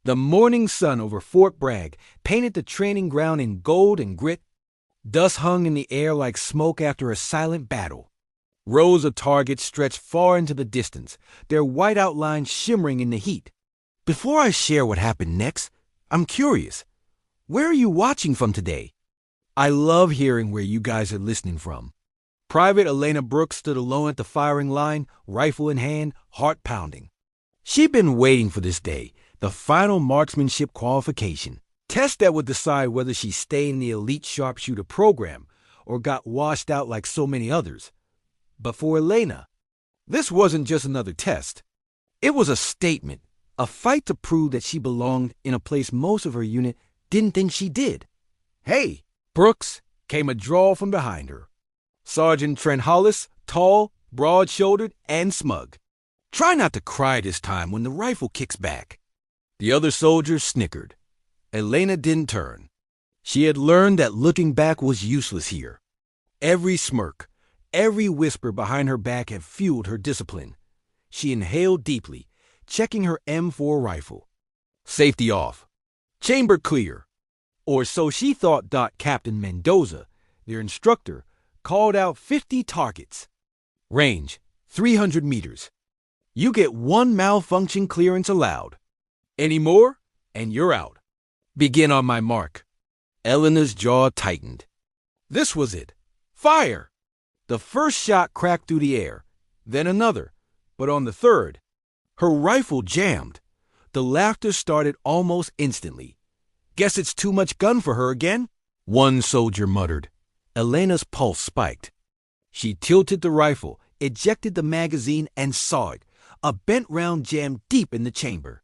The morning sun over Fort Bragg painted the training ground in gold and grit. Dust hung in the air like smoke after a silent battle. Rows of targets stretched far into the distance, their white outlines shimmering in the heat. Before I share what happened next, I'm curious. Where are you watching from today? I love hearing where you guys are listening from. Private Elena Brooks stood alone at the firing line, rifle in hand, heart pounding. She'd been waiting for this day, the final marksmanship qualification, test that would decide whether she stayed in the elite sharpshooter program or got washed out like so many others. But for Elena, this wasn't just another test. It was a statement, a fight to prove that she belonged in a place most of her unit didn't think she did. "Hey, Brooks," came a drawl from behind her. Sergeant Trent Hollis, tall, broad-shouldered, and smug. "Try not to cry this time when the rifle kicks back." The other soldiers snickered. Elena didn't turn. She had learned that looking back was useless here. Every smirk, every whisper behind her back had fueled her discipline. She inhaled deeply, checking her M4 rifle. Safety off. Chamber clear. Or so she thought. Captain Mendoza, their instructor, called out 50 targets. Range, 300 meters. You get one malfunction clearance allowed. Any more, and you're out. Begin on my mark. Elena's jaw tightened. This was it. Fire! The first shot cracked through the air, then another, but on the third, her rifle jammed. The laughter started almost instantly. "Guess it's too much gun for her again," one soldier muttered. Elena's pulse spiked. She tilted the rifle, ejected the magazine, and saw it, a bent round jammed deep in the chamber.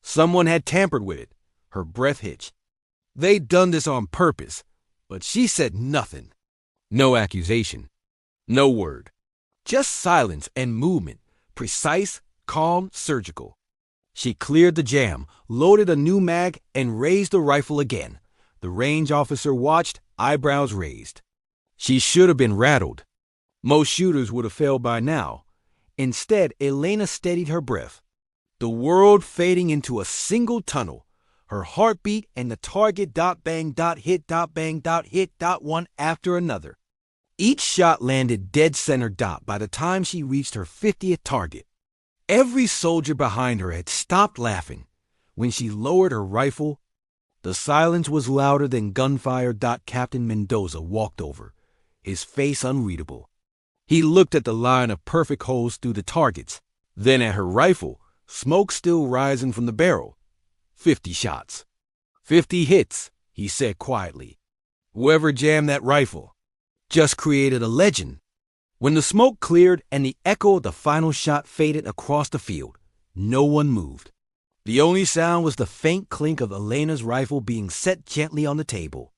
Someone had tampered with it. Her breath hitched. They'd done this on purpose, but she said nothing. No accusation. No word. Just silence and movement, precise, calm, surgical. She cleared the jam, loaded a new mag, and raised the rifle again. The range officer watched, eyebrows raised. She should have been rattled. Most shooters would have failed by now. Instead, Elena steadied her breath. The world fading into a single tunnel. Her heartbeat and the target bang hit bang hit one after another. Each shot landed dead center by the time she reached her 50th target. Every soldier behind her had stopped laughing. When she lowered her rifle, the silence was louder than gunfire. Captain Mendoza walked over, his face unreadable. He looked at the line of perfect holes through the targets, then at her rifle, smoke still rising from the barrel. 50 shots. 50 hits, he said quietly. Whoever jammed that rifle just created a legend. When the smoke cleared and the echo of the final shot faded across the field, no one moved. The only sound was the faint clink of Elena's rifle being set gently on the table.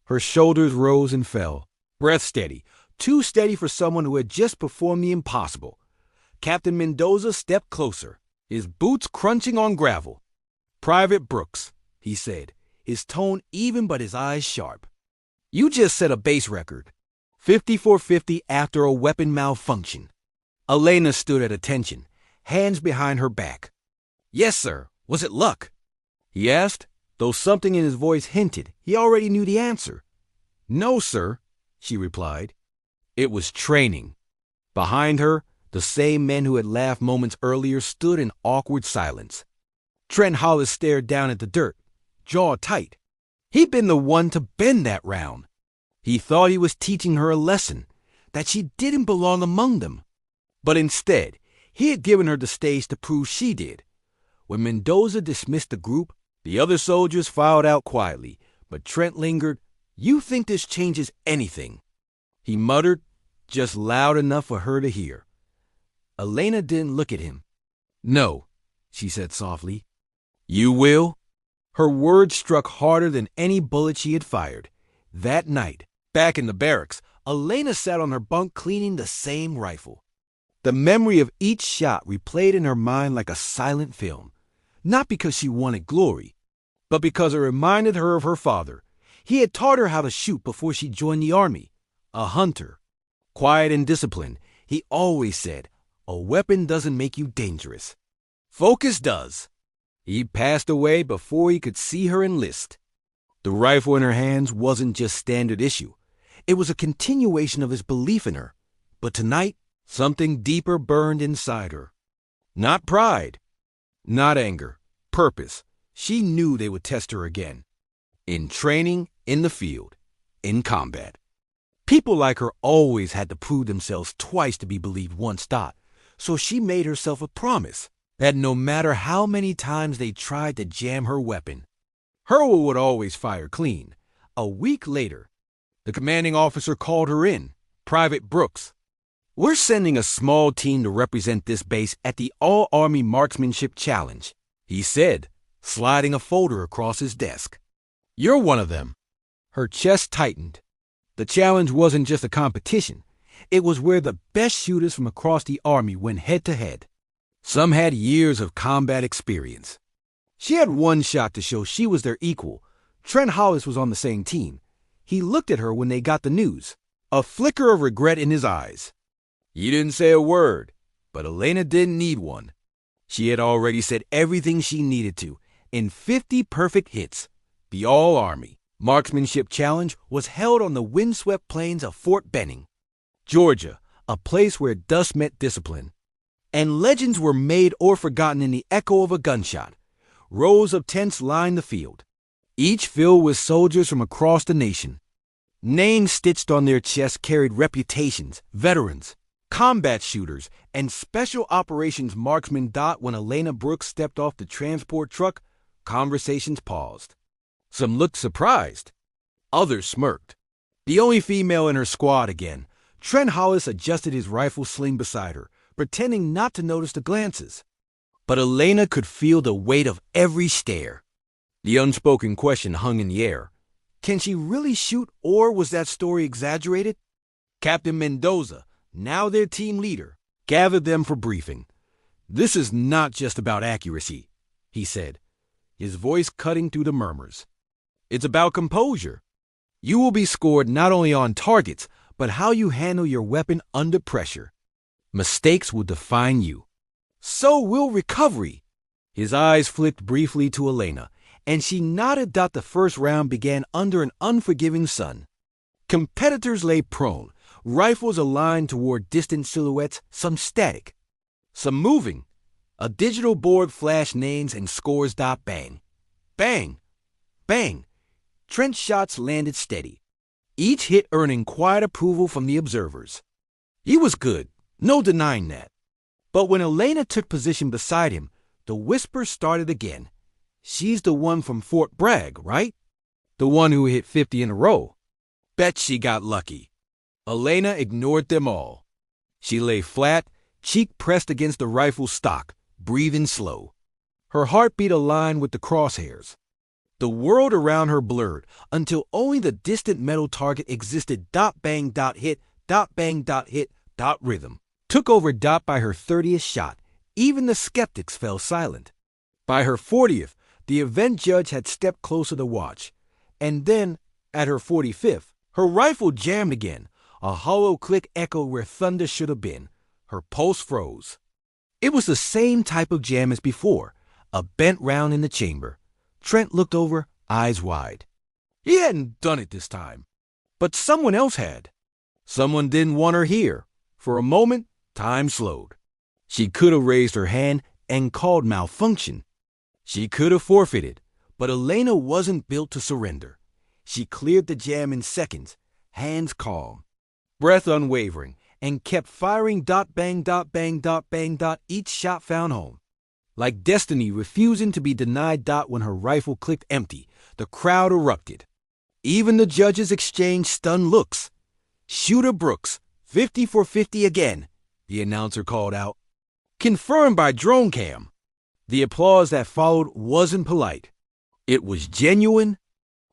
Her shoulders rose and fell, breath steady, too steady for someone who had just performed the impossible. Captain Mendoza stepped closer, his boots crunching on gravel. "Private Brooks," he said, his tone even but his eyes sharp. "You just set a base record. 50 for 50 after a weapon malfunction." Elena stood at attention, hands behind her back. "Yes, sir. Was it luck?" he asked, though something in his voice hinted he already knew the answer. "No, sir," she replied. It was training. Behind her, the same men who had laughed moments earlier stood in awkward silence. Trent Hollis stared down at the dirt, jaw tight. He'd been the one to bend that round. He thought he was teaching her a lesson, that she didn't belong among them. But instead, he had given her the stage to prove she did. When Mendoza dismissed the group, the other soldiers filed out quietly, but Trent lingered. "You think this changes anything?" he muttered, just loud enough for her to hear. Elena didn't look at him. "No," she said softly. "You will?" Her words struck harder than any bullet she had fired. That night, back in the barracks, Elena sat on her bunk cleaning the same rifle. The memory of each shot replayed in her mind like a silent film, not because she wanted glory, but because it reminded her of her father. He had taught her how to shoot before she joined the army. A hunter. Quiet and disciplined, he always said, "A weapon doesn't make you dangerous. Focus does." He passed away before he could see her enlist. The rifle in her hands wasn't just standard issue. It was a continuation of his belief in her. But tonight, something deeper burned inside her. Not pride, not anger, purpose. She knew they would test her again. In training, in the field, in combat. People like her always had to prove themselves twice to be believed once. So she made herself a promise that no matter how many times they tried to jam her weapon, her would always fire clean. A week later, the commanding officer called her in, Private Brooks. "We're sending a small team to represent this base at the All-Army Marksmanship Challenge," he said, sliding a folder across his desk. "You're one of them." Her chest tightened. The challenge wasn't just a competition. It was where the best shooters from across the Army went head-to-head. Some had years of combat experience. She had one shot to show she was their equal. Trent Hollis was on the same team. He looked at her when they got the news, a flicker of regret in his eyes. He didn't say a word, but Elena didn't need one. She had already said everything she needed to. In 50 perfect hits, the All-Army Marksmanship Challenge was held on the windswept plains of Fort Benning, Georgia, a place where dust met discipline. And legends were made or forgotten in the echo of a gunshot. Rows of tents lined the field, each filled with soldiers from across the nation. Names stitched on their chests carried reputations, veterans, combat shooters, and special operations marksmen. When Elena Brooks stepped off the transport truck, conversations paused. Some looked surprised. Others smirked. The only female in her squad again, Trent Hollis adjusted his rifle sling beside her, pretending not to notice the glances. But Elena could feel the weight of every stare. The unspoken question hung in the air. Can she really shoot, or was that story exaggerated? Captain Mendoza, now their team leader, gathered them for briefing. "This is not just about accuracy," he said, his voice cutting through the murmurs. "It's about composure. You will be scored not only on targets, but how you handle your weapon under pressure. Mistakes will define you. So will recovery." His eyes flicked briefly to Elena, and she nodded. The first round began under an unforgiving sun. Competitors lay prone, rifles aligned toward distant silhouettes, some static, some moving. A digital board flashed names and scores. Bang, bang, bang. Trent's shots landed steady, each hit earning quiet approval from the observers. He was good, no denying that. But when Elena took position beside him, the whisper started again. "She's the one from Fort Bragg, right? The one who hit 50 in a row. Bet she got lucky." Elena ignored them all. She lay flat, cheek pressed against the rifle stock, breathing slow. Her heartbeat aligned with the crosshairs. The world around her blurred until only the distant metal target existed. Bang, hit, bang, hit, rhythm. Took over. By her 30th shot, even the skeptics fell silent. By her 40th, the event judge had stepped closer to watch. And then, at her 45th, her rifle jammed again. A hollow click echoed where thunder should have been. Her pulse froze. It was the same type of jam as before, a bent round in the chamber. Trent looked over, eyes wide. He hadn't done it this time. But someone else had. Someone didn't want her here. For a moment, time slowed. She could have raised her hand and called malfunction. She could have forfeited, but Elena wasn't built to surrender. She cleared the jam in seconds, hands calm, breath unwavering, and kept firing. Bang, bang, each shot found home. Like destiny refusing to be denied. When her rifle clicked empty, the crowd erupted. Even the judges exchanged stunned looks. "Shooter Brooks, 50 for 50 again," the announcer called out. "Confirmed by drone cam." The applause that followed wasn't polite. It was genuine.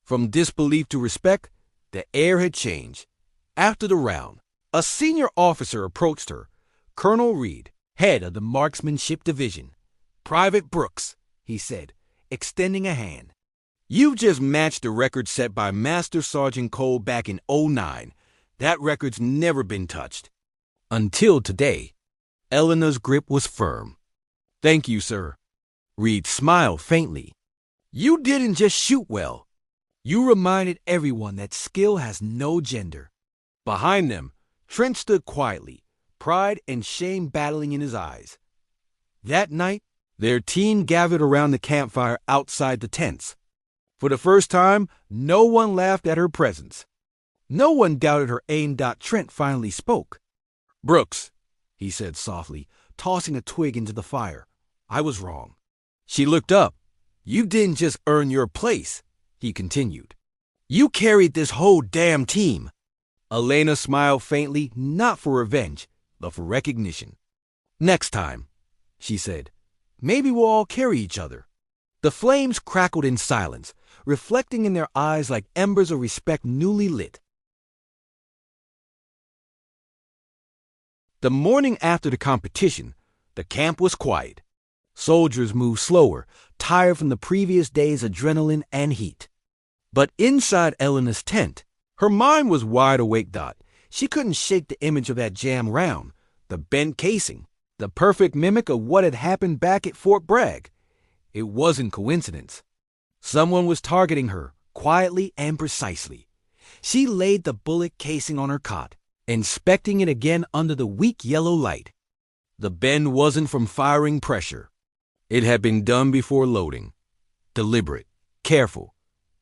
From disbelief to respect, the air had changed. After the round, a senior officer approached her, Colonel Reed, head of the Marksmanship Division. "Private Brooks," he said, extending a hand. "You've just matched the record set by Master Sergeant Cole back in '09. That record's never been touched." Until today. Elena's grip was firm. "Thank you, sir." Reed smiled faintly. You didn't just shoot well. You reminded everyone that skill has no gender. Behind them, Trent stood quietly, pride and shame battling in his eyes. That night, their team gathered around the campfire outside the tents. For the first time, no one laughed at her presence. No one doubted her aim. Trent finally spoke. Brooks, he said softly, tossing a twig into the fire. I was wrong. She looked up. You didn't just earn your place, he continued. You carried this whole damn team. Elena smiled faintly, not for revenge, but for recognition. Next time, she said, maybe we'll all carry each other. The flames crackled in silence, reflecting in their eyes like embers of respect newly lit. The morning after the competition, the camp was quiet. Soldiers moved slower, tired from the previous day's adrenaline and heat. But inside Elena's tent, her mind was wide awake. She couldn't shake the image of that jammed round, the bent casing, the perfect mimic of what had happened back at Fort Bragg. It wasn't coincidence. Someone was targeting her, quietly and precisely. She laid the bullet casing on her cot, inspecting it again under the weak yellow light. The bend wasn't from firing pressure. It had been done before loading. Deliberate, careful.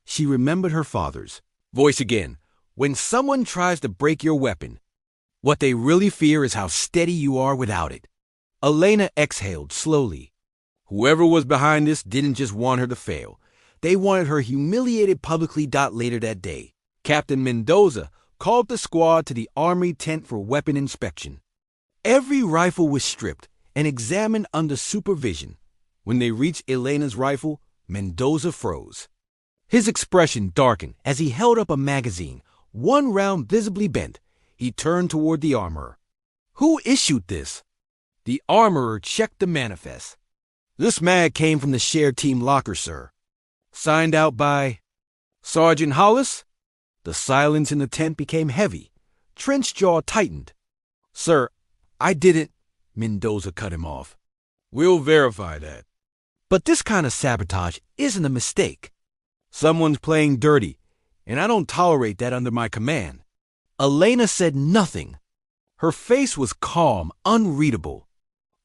She remembered her father's voice again. When someone tries to break your weapon, what they really fear is how steady you are without it. Elena exhaled slowly. Whoever was behind this didn't just want her to fail. They wanted her humiliated publicly. Later that day, Captain Mendoza called the squad to the army tent for weapon inspection. Every rifle was stripped and examined under supervision. When they reached Elena's rifle, Mendoza froze. His expression darkened as he held up a magazine, one round visibly bent. He turned toward the armorer. Who issued this? The armorer checked the manifest. This mag came from the shared team locker, sir. Signed out by Sergeant Hollis? The silence in the tent became heavy. Trent's jaw tightened. Sir, I didn't. Mendoza cut him off. We'll verify that. But this kind of sabotage isn't a mistake. Someone's playing dirty, and I don't tolerate that under my command. Elena said nothing. Her face was calm, unreadable.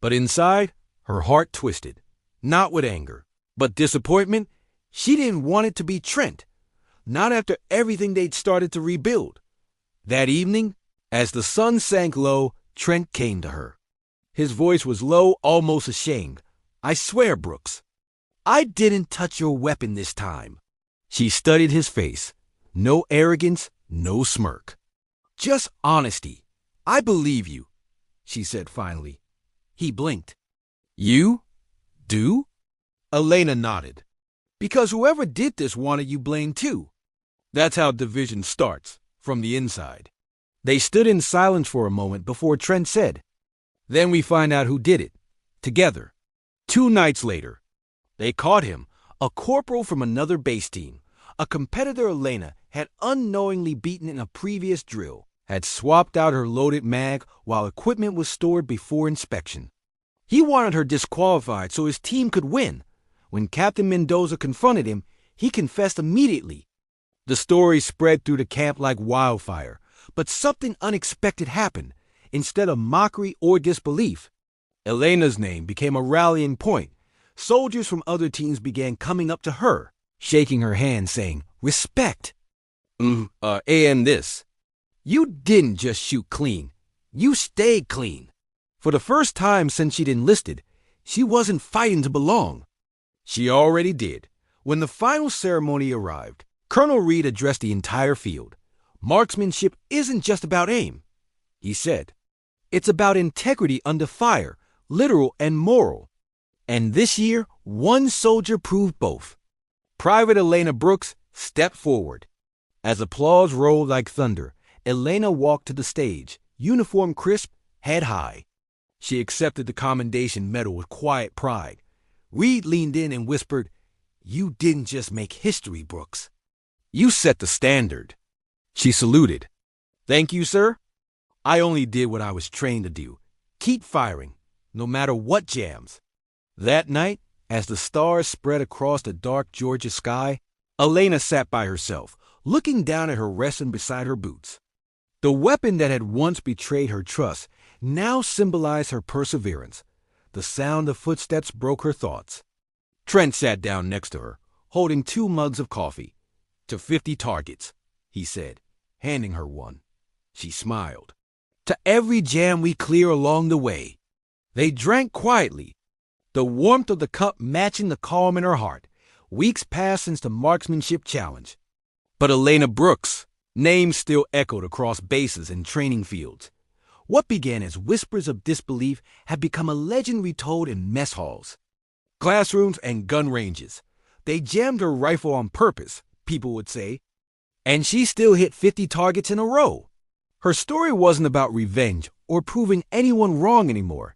But inside, her heart twisted. Not with anger, but disappointment. She didn't want it to be Trent. Not after everything they'd started to rebuild. That evening, as the sun sank low, Trent came to her. His voice was low, almost ashamed. I swear, Brooks, I didn't touch your weapon this time. She studied his face. No arrogance, no smirk. Just honesty. I believe you, she said finally. He blinked. You? Do? Elena nodded. Because whoever did this wanted you blamed too. That's how division starts, from the inside. They stood in silence for a moment before Trent said, Then we find out who did it. Together. 2 nights later. They caught him, a corporal from another base team. A competitor Elena had unknowingly beaten in a previous drill, had swapped out her loaded mag while equipment was stored before inspection. He wanted her disqualified so his team could win. When Captain Mendoza confronted him, he confessed immediately. The story spread through the camp like wildfire, but something unexpected happened. Instead of mockery or disbelief, Elena's name became a rallying point. Soldiers from other teams began coming up to her, shaking her hand, saying, Respect. And this. You didn't just shoot clean. You stayed clean. For the first time since she'd enlisted, she wasn't fighting to belong. She already did. When the final ceremony arrived, Colonel Reed addressed the entire field. Marksmanship isn't just about aim, he said. It's about integrity under fire, literal and moral. And this year, one soldier proved both. Private Elena Brooks stepped forward. As applause rolled like thunder, Elena walked to the stage, uniform crisp, head high. She accepted the commendation medal with quiet pride. Reed leaned in and whispered, You didn't just make history, Brooks. You set the standard. She saluted. Thank you, sir. I only did what I was trained to do. Keep firing, no matter what jams. That night, As the stars spread across the dark Georgia sky, Elena sat by herself, looking down at her resting beside her boots. The weapon that had once betrayed her trust now symbolized her perseverance. The sound of footsteps broke her thoughts. Trent sat down next to her, holding 2 mugs of coffee. "To 50 targets," he said, handing her one. She smiled. "To every jam we clear along the way." They drank quietly, the warmth of the cup matching the calm in her heart. Weeks passed since the marksmanship challenge. But Elena Brooks' name still echoed across bases and training fields. What began as whispers of disbelief had become a legend retold in mess halls, classrooms, and gun ranges. They jammed her rifle on purpose, people would say, and she still hit 50 targets in a row. Her story wasn't about revenge or proving anyone wrong anymore.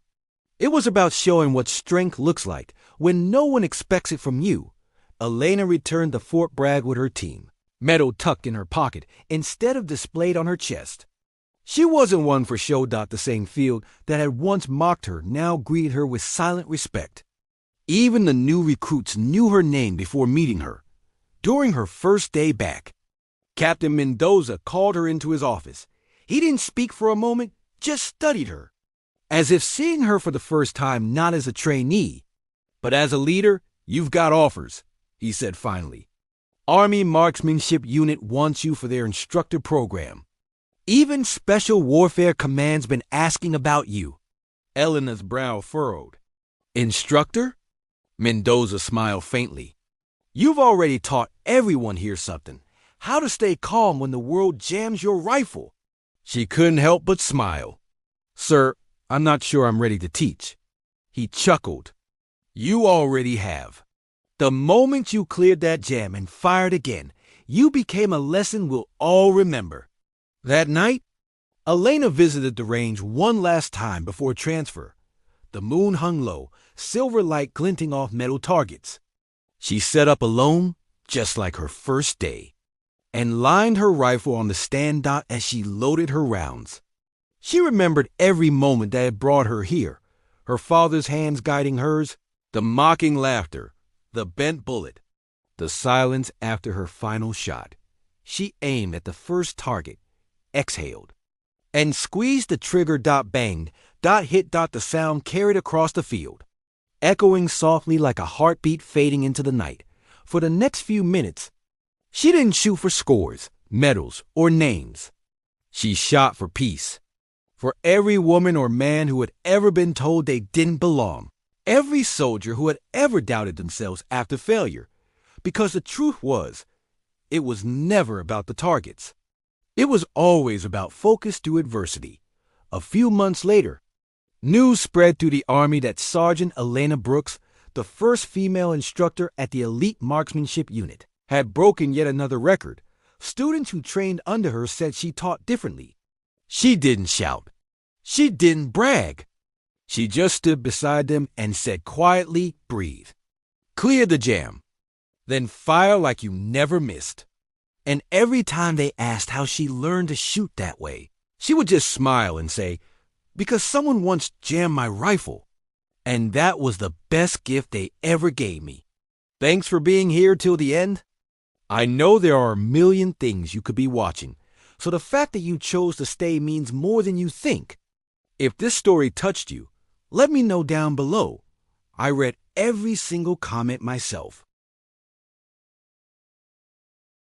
It was about showing what strength looks like when no one expects it from you. Elena returned to Fort Bragg with her team, medal tucked in her pocket instead of displayed on her chest. She wasn't one for show. The same field that had once mocked her now greeted her with silent respect. Even the new recruits knew her name before meeting her. During her first day back, Captain Mendoza called her into his office. He didn't speak for a moment, just studied her, as if seeing her for the first time not as a trainee, but as a leader. "You've got offers," he said finally. "Army Marksmanship Unit wants you for their instructor program. Even Special Warfare Command's been asking about you." Elena's brow furrowed. "Instructor?" Mendoza smiled faintly. "You've already taught everyone here something. How to stay calm when the world jams your rifle." She couldn't help but smile. "Sir, I'm not sure I'm ready to teach." He chuckled. "You already have. The moment you cleared that jam and fired again, you became a lesson we'll all remember." That night, Elena visited the range one last time before transfer. The moon hung low, silver light glinting off metal targets. She set up alone, just like her first day, and lined her rifle on the stand dot as she loaded her rounds. She remembered every moment that had brought her here, her father's hands guiding hers, the mocking laughter, the bent bullet, the silence after her final shot. She aimed at the first target, exhaled, and squeezed the trigger. Banged, hit. The sound carried across the field, echoing softly like a heartbeat fading into the night. For the next few minutes, she didn't shoot for scores, medals, or names. She shot for peace. For every woman or man who had ever been told they didn't belong. Every soldier who had ever doubted themselves after failure. Because the truth was, it was never about the targets. It was always about focus through adversity. A few months later, news spread through the Army that Sergeant Elena Brooks, the first female instructor at the elite marksmanship unit, had broken yet another record. Students who trained under her said she taught differently. She didn't shout. She didn't brag. She just stood beside them and said quietly, "Breathe. Clear the jam. Then fire like you never missed." And every time they asked how she learned to shoot that way, she would just smile and say, "Because someone once jammed my rifle. And that was the best gift they ever gave me." Thanks for being here till the end. I know there are a million things you could be watching, so the fact that you chose to stay means more than you think. If this story touched you, let me know down below. I read every single comment myself.